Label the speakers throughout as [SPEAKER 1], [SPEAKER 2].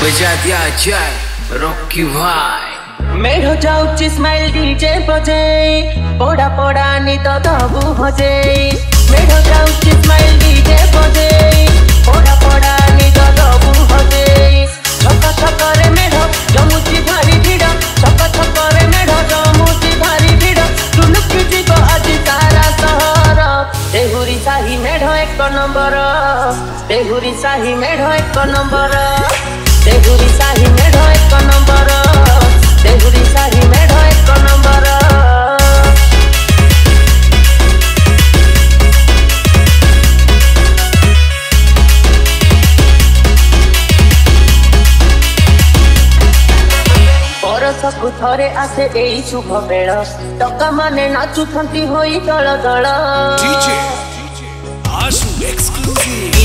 [SPEAKER 1] बजा दिया जाए रॉकी भाई।
[SPEAKER 2] मेढो जाउची स्माइल डीजे बजे पोड़ा पोड़ा नी तो दबु भजे। मेढो जाउची स्माइल डीजे बजे पोड़ा पोड़ा नी तो दबु भजे। छक छक रे मेढो जमुची भारी भिड़ छक छक रे मेढो जमुची भारी भिड़ टुलुकी जीव आज सारा सहर। देहुरी साही मेढो एक नंबर देहुरी साही मेढो एक नंबर देहुरी साही मेढो एक नंबर देहुरी साही मेढो एक नंबर। परसकु थरे आसे एई शुभ बेळ टका माने नाचुथंती होई दळ दळ।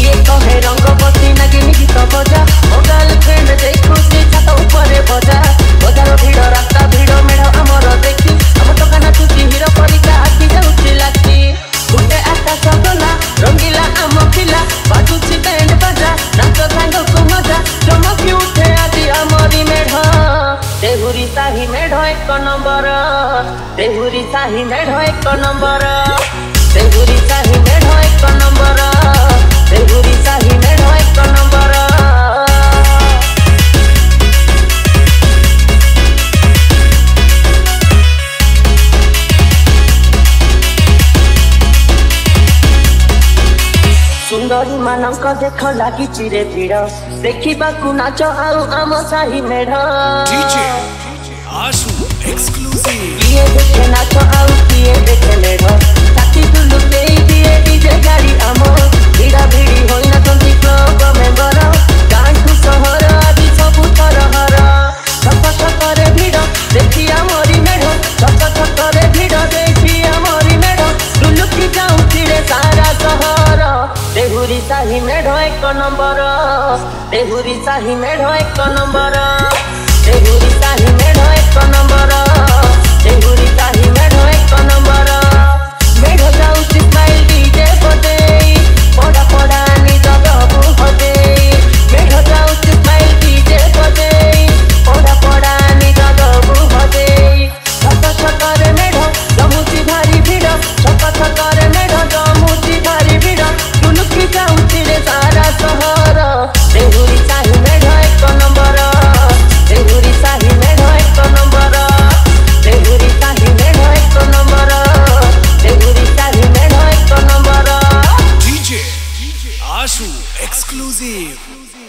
[SPEAKER 2] ये कहे रंग बसी नागिनी गीत बजा ओ गर्लफ्रेंड देखुची छात ऊपर बजा। बजार भिड़ रास्ता भिड़ मेढ़ आमर देखी आम टका नाचुची हीरो परिका आखि जाउची लाखी। गुटे आकाश गला रंगीला आम पिला बाजुची बैंड बाजा नाच सांगकु मजा चमकी उठे आदि आमरी मेढ़। देहुरी साही मेढ़ एक नंबर देहुरी साही मेढ़ एक नंबर देहुरी साही मेढ़ एक नंबर देहुरी साही मेढ़ एक नंबर। सुंदरी मानक देख लगी चिरे भिड़ देखा नाच आउ आम साही मेढ़। किए देखे नाच आउ किए देखे मेढ़ साथी दुलु दिए डीजे गाड़ी आम भिड़ा भिड़ी होई नाचंती क्लब मेंबर। गाँठू सहर आदि सबु तरहर छक छक रे भिड़ देखी आमरी मेढ़ छक छक रे भिड़ देखी आमरी मेढ़ टुलुकी जाउची रे सारा सहर। देहुरी साही मेढ़ एक नंबर देहुरी साही मेढ़ एक नंबर देहुरी साही मेढ़ एक नंबर देहुरी साही मेढ़ एक नंबर। मेढ़ जाउची स्माइल डीजे बजे पोड़ा पोड़ा नी दबु भजे। मेढ़ जाउची स्माइल डीजे बजे पोड़ा पोड़ा नी दबु भजे। छक छक रे मेढ़ जमुची भारी भिड़ छक छक रे मेढ़ जमुची भारी भिड़ टुलुकी जाउची रे सारा सहर। देहुरी साही मेढ़ एक नंबर देहुरी साही मेढ़ एक नंबर देहुरी साही मेढ़ एक नंबर देहुरी साही मेढ़ एक नंबर।
[SPEAKER 3] DJ आशु exclusive।